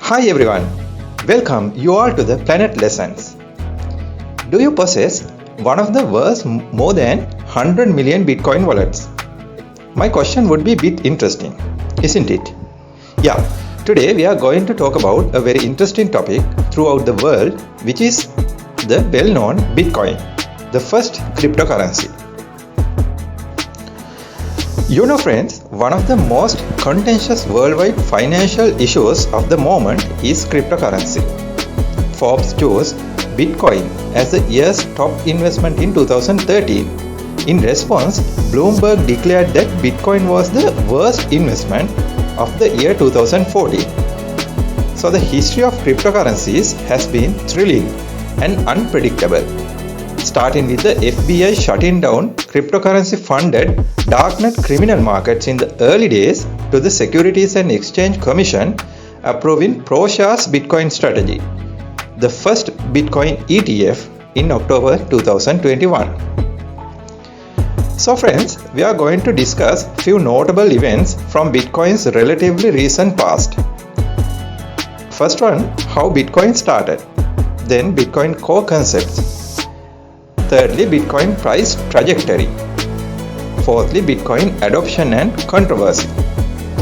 Hi everyone, welcome you all to the Planet Lessons. Do you possess one of the world's more than 100 million Bitcoin wallets? My question would be a bit interesting, isn't it? Yeah, today we are going to talk about a very interesting topic throughout the world, which is the well-known Bitcoin, the first cryptocurrency. You know friends, one of the most contentious worldwide financial issues of the moment is cryptocurrency. Forbes chose Bitcoin as the year's top investment in 2013. In response, Bloomberg declared that Bitcoin was the worst investment of the year 2014. So the history of cryptocurrencies has been thrilling and unpredictable. Starting with the FBI shutting down cryptocurrency-funded darknet criminal markets in the early days to the Securities and Exchange Commission approving ProShare's Bitcoin strategy, the first Bitcoin ETF in October 2021. So friends, we are going to discuss few notable events from Bitcoin's relatively recent past. First one, how Bitcoin started, then Bitcoin core concepts. Thirdly, Bitcoin price trajectory. Fourthly, Bitcoin adoption and controversy.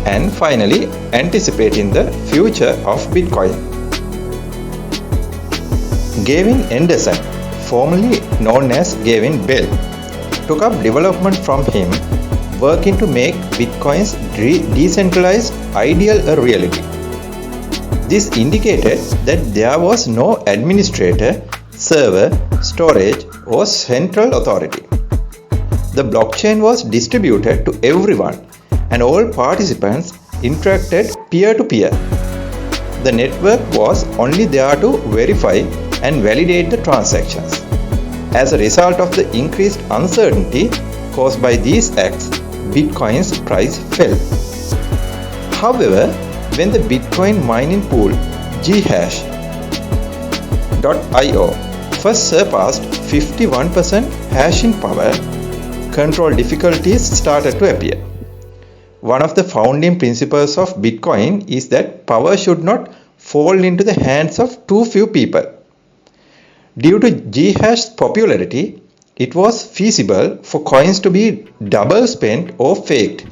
And finally, anticipating the future of Bitcoin. Gavin Henderson, formerly known as Gavin Bell, took up development from him, working to make Bitcoin's decentralized ideal a reality. This indicated that there was no administrator, server, storage, or central authority. The blockchain was distributed to everyone and all participants interacted peer-to-peer. The network was only there to verify and validate the transactions. As a result of the increased uncertainty caused by these acts, Bitcoin's price fell. However, when the Bitcoin mining pool Ghash.io first surpassed 51% hashing power, control difficulties started to appear. One of the founding principles of Bitcoin is that power should not fall into the hands of too few people. Due to Ghash's popularity, it was feasible for coins to be double spent or faked,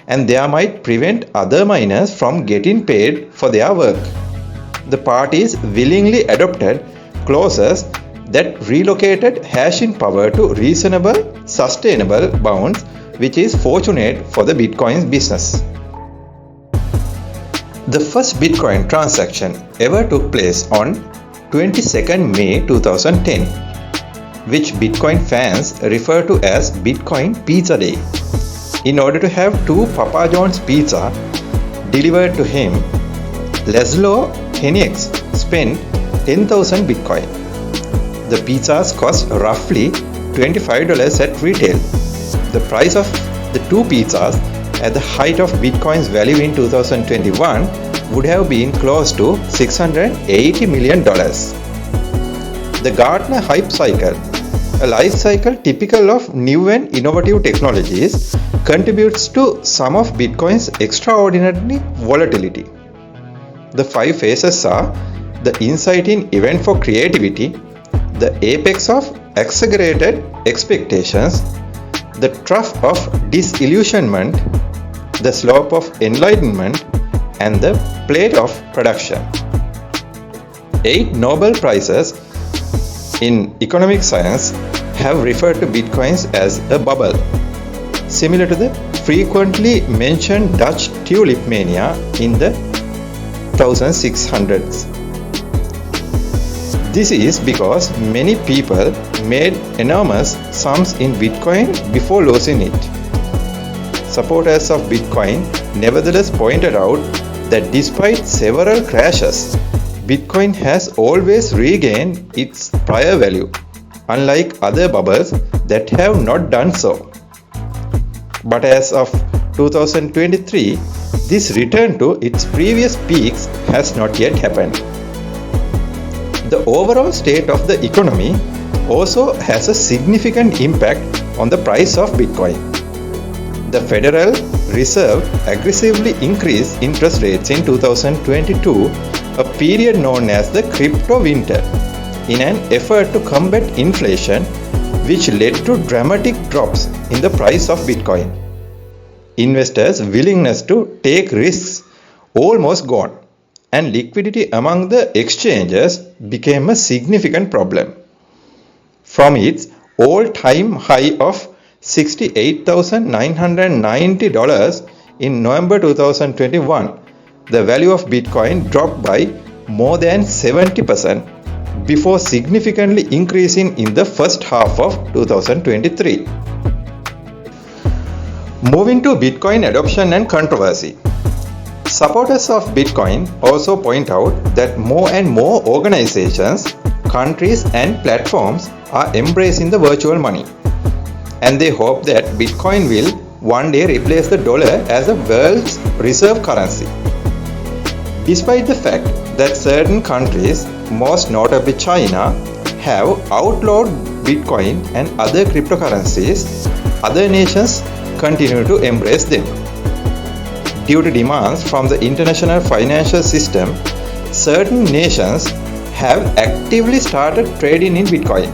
and they might prevent other miners from getting paid for their work. The parties willingly adopted clauses that relocated hashing power to reasonable, sustainable bounds, which is fortunate for the Bitcoin's business. The first Bitcoin transaction ever took place on 22nd May 2010, which Bitcoin fans refer to as Bitcoin Pizza Day. In order to have 2 Papa John's pizza delivered to him, Laszlo Hennieks spent 10,000 Bitcoin. The pizzas cost roughly $25 at retail. The price of the 2 pizzas at the height of Bitcoin's value in 2021 would have been close to $680 million. The Gartner hype cycle, a life cycle typical of new and innovative technologies, contributes to some of Bitcoin's extraordinary volatility. The 5 phases are the inciting event for creativity, the apex of exaggerated expectations, the trough of disillusionment, the slope of enlightenment, and the plate of production. 8 Nobel Prizes in economic science have referred to Bitcoins as a bubble, similar to the frequently mentioned Dutch tulip mania in the 1600s. This is because many people made enormous sums in Bitcoin before losing it. Supporters of Bitcoin nevertheless pointed out that despite several crashes, Bitcoin has always regained its prior value, unlike other bubbles that have not done so. But as of 2023, this return to its previous peaks has not yet happened. The overall state of the economy also has a significant impact on the price of Bitcoin. The Federal Reserve aggressively increased interest rates in 2022, a period known as the crypto winter, in an effort to combat inflation, which led to dramatic drops in the price of Bitcoin. Investors' willingness to take risks almost gone, and liquidity among the exchanges became a significant problem. From its all-time high of $68,990 in November 2021, the value of Bitcoin dropped by more than 70% before significantly increasing in the first half of 2023. Moving to Bitcoin adoption and controversy. Supporters of Bitcoin also point out that more and more organizations, countries and platforms are embracing the virtual money, and they hope that Bitcoin will one day replace the dollar as a world's reserve currency. Despite the fact that certain countries, most notably China, have outlawed Bitcoin and other cryptocurrencies, other nations continue to embrace them. Due to demands from the international financial system, certain nations have actively started trading in Bitcoin.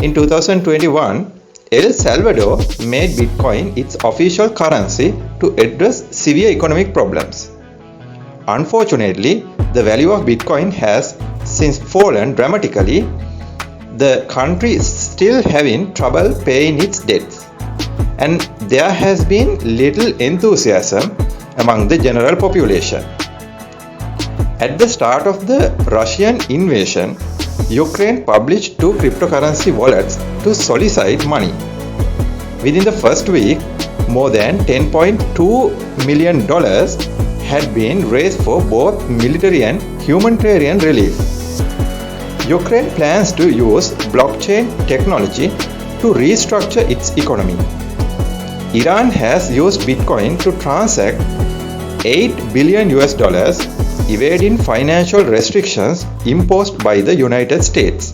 In 2021, El Salvador made Bitcoin its official currency to address severe economic problems. Unfortunately, the value of Bitcoin has since fallen dramatically. The country is still having trouble paying its debts, and there has been little enthusiasm among the general population. At the start of the Russian invasion, Ukraine published 2 cryptocurrency wallets to solicit money. Within the first week, more than $10.2 million had been raised for both military and humanitarian relief. Ukraine plans to use blockchain technology to restructure its economy. Iran has used Bitcoin to transact $8 billion evading financial restrictions imposed by the United States.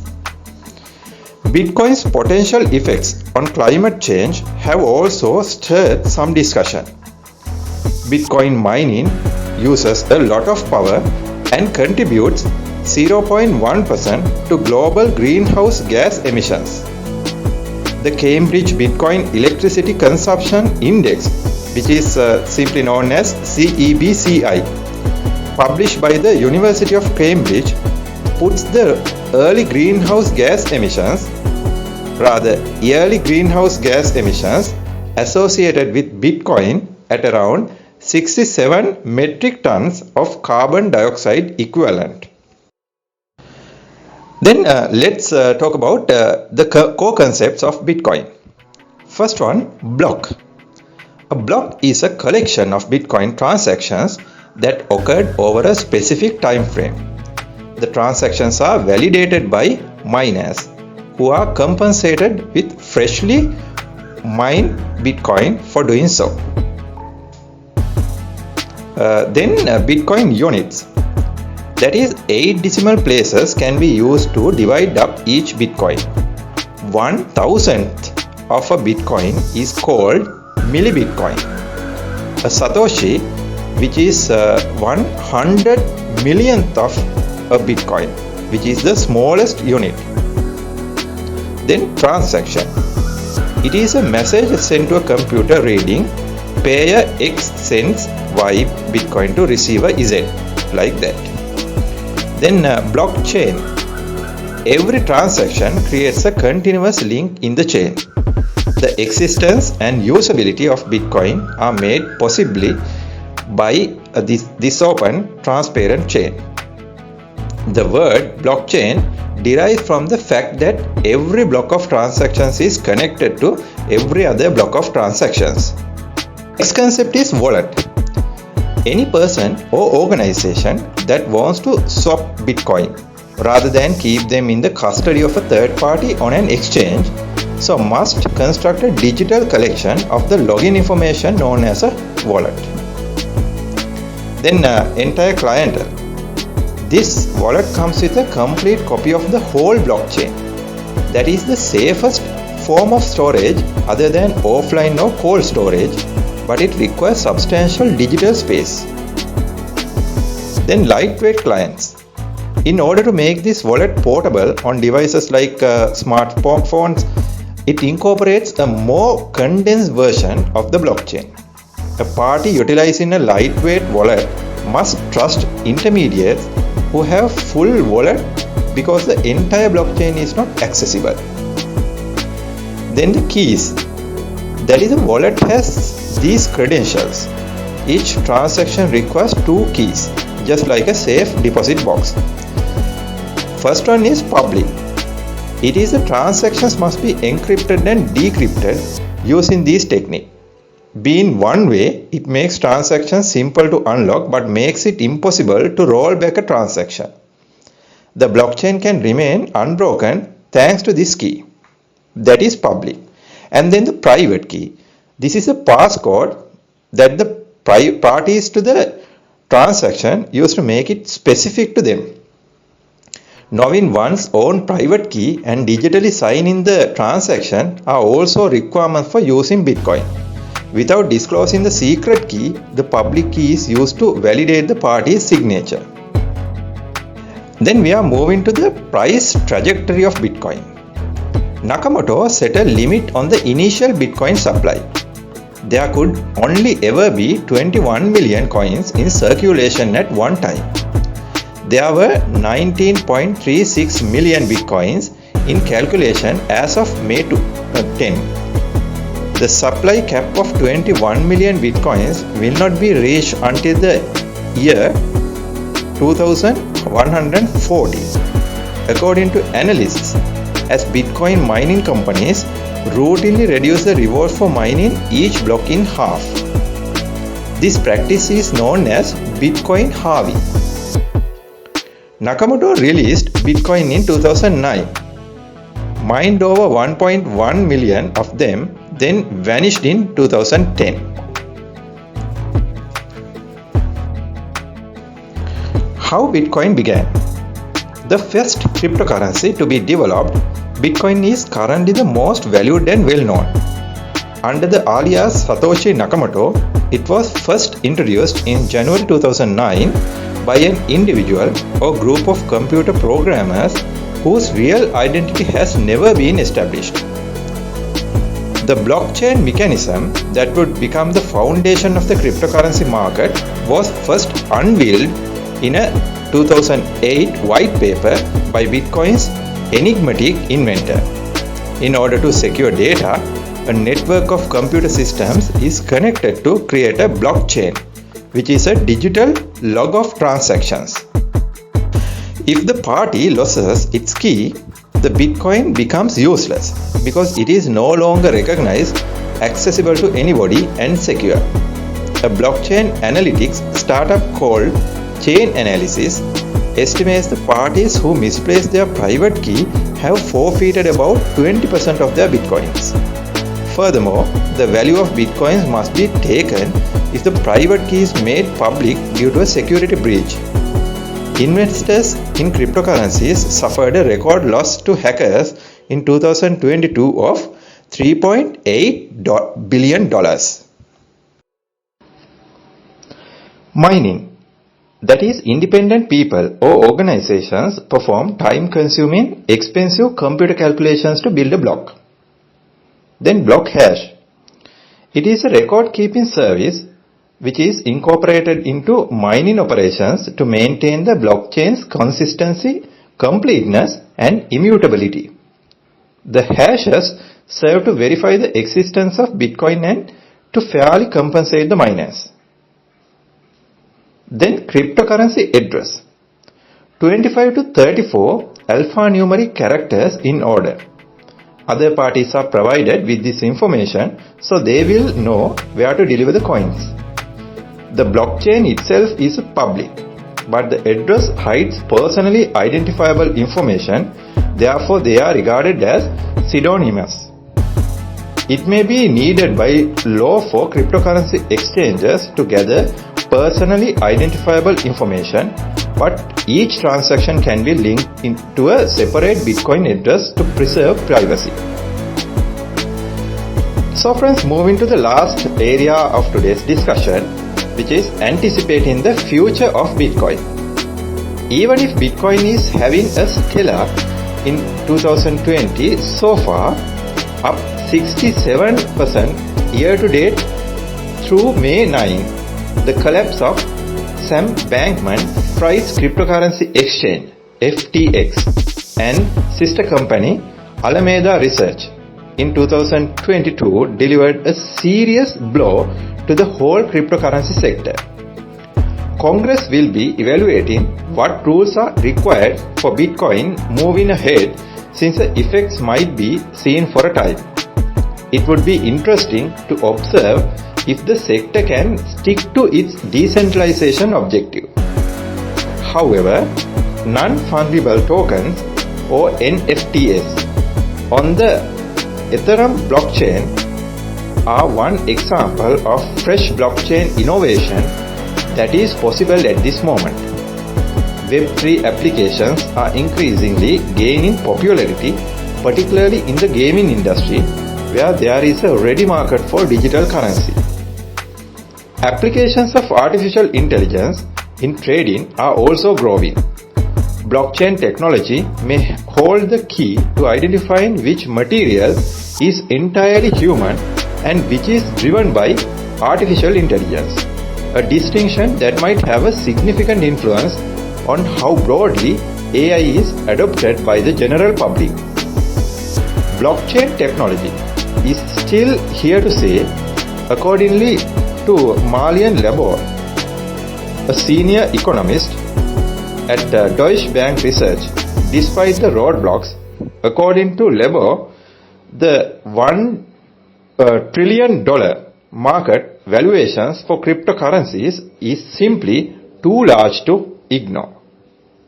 Bitcoin's potential effects on climate change have also stirred some discussion. Bitcoin mining uses a lot of power and contributes 0.1% to global greenhouse gas emissions. The Cambridge Bitcoin Electricity Consumption Index, which is simply known as CEBCI, published by the University of Cambridge, puts the yearly greenhouse gas emissions associated with Bitcoin at around 67 metric tons of carbon dioxide equivalent. Then let's talk about the core concepts of Bitcoin. First one, block. A block is a collection of Bitcoin transactions that occurred over a specific time frame. The transactions are validated by miners, who are compensated with freshly mined Bitcoin for doing so. Then Bitcoin units. That is, 8 decimal places can be used to divide up each Bitcoin. 1,000th of a Bitcoin is called millibitcoin. A Satoshi, which is 100 millionth of a Bitcoin, which is the smallest unit. Then transaction. It is a message sent to a computer reading pay a X cents Y Bitcoin to receive a Z, like that. Then blockchain. Every transaction creates a continuous link in the chain. The existence and usability of Bitcoin are made possibly by this open, transparent chain. The word blockchain derives from the fact that every block of transactions is connected to every other block of transactions. Next concept is wallet. Any person or organization that wants to swap Bitcoin rather than keep them in the custody of a third party on an exchange, so must construct a digital collection of the login information known as a wallet. Then entire clientele. This wallet comes with a complete copy of the whole blockchain. That is the safest form of storage other than offline or cold storage, but it requires substantial digital space. Then lightweight clients. In order to make this wallet portable on devices like smartphones, it incorporates a more condensed version of the blockchain. A party utilizing a lightweight wallet must trust intermediaries who have full wallet because the entire blockchain is not accessible. Then the keys. That is, a wallet has these credentials. Each transaction requires 2 keys, just like a safe deposit box. First one is public. It is the transactions must be encrypted and decrypted using this technique. Being one way, it makes transactions simple to unlock but makes it impossible to roll back a transaction. The blockchain can remain unbroken thanks to this key. That is public. And then the private key. This is a passcode that the parties to the transaction use to make it specific to them. Knowing one's own private key and digitally signing the transaction are also requirements for using Bitcoin. Without disclosing the secret key, the public key is used to validate the party's signature. Then we are moving to the price trajectory of Bitcoin. Nakamoto set a limit on the initial Bitcoin supply. There could only ever be 21 million coins in circulation at one time. There were 19.36 million Bitcoins in calculation as of May 10. The supply cap of 21 million Bitcoins will not be reached until the year 2140, according to analysts, as Bitcoin mining companies routinely reduce the reward for mining each block in half. This practice is known as Bitcoin halving. Nakamoto released Bitcoin in 2009, mined over 1.1 million of them, then vanished in 2010. How Bitcoin began. The first cryptocurrency to be developed, Bitcoin is currently the most valued and well known. Under the alias Satoshi Nakamoto, it was first introduced in January 2009 by an individual or group of computer programmers whose real identity has never been established. The blockchain mechanism that would become the foundation of the cryptocurrency market was first unveiled in a 2008 white paper by Bitcoin's enigmatic inventor. In order to secure data, a network of computer systems is connected to create a blockchain, which is a digital log of transactions. If the party loses its key, the Bitcoin becomes useless because it is no longer recognized, accessible to anybody, and secure. A blockchain analytics startup called Chain Analysis estimates the parties who misplace their private key have forfeited about 20% of their Bitcoins. Furthermore, the value of Bitcoins must be taken if the private key is made public due to a security breach. Investors in cryptocurrencies suffered a record loss to hackers in 2022 of $3.8 billion. Mining. That is, independent people or organizations perform time-consuming, expensive computer calculations to build a block. Then block hash. It is a record-keeping service which is incorporated into mining operations to maintain the blockchain's consistency, completeness, and immutability. The hashes serve to verify the existence of Bitcoin and to fairly compensate the miners. Then cryptocurrency address. 25 to 34 alphanumeric characters in order. Other parties are provided with this information so they will know where to deliver the coins. The blockchain itself is public, but the address hides personally identifiable information, therefore they are regarded as pseudonymous. It may be needed by law for cryptocurrency exchanges to gather personally identifiable information, but each transaction can be linked into a separate Bitcoin address to preserve privacy. So friends, moving to the last area of today's discussion, which is anticipating the future of Bitcoin. Even if Bitcoin is having a stellar in 2020 so far, up 67% year to date through May 9, the collapse of Sam Bankman-Fried's cryptocurrency exchange FTX and sister company Alameda Research in 2022 delivered a serious blow to the whole cryptocurrency sector. Congress will be evaluating what rules are required for Bitcoin moving ahead, since the effects might be seen for a time. It would be interesting to observe if the sector can stick to its decentralization objective. However, non-fungible tokens or NFTs on the Ethereum blockchain are one example of fresh blockchain innovation that is possible at this moment. Web3 applications are increasingly gaining popularity, particularly in the gaming industry, where there is a ready market for digital currency. Applications of artificial intelligence in trading are also growing. Blockchain technology may hold the key to identifying which material is entirely human and which is driven by artificial intelligence, a distinction that might have a significant influence on how broadly AI is adopted by the general public. Blockchain technology is still here to stay, accordingly to Marlian Labor, a senior economist at Deutsche Bank Research. Despite the roadblocks, according to Labor, the $1 trillion market valuations for cryptocurrencies is simply too large to ignore.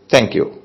Thank you.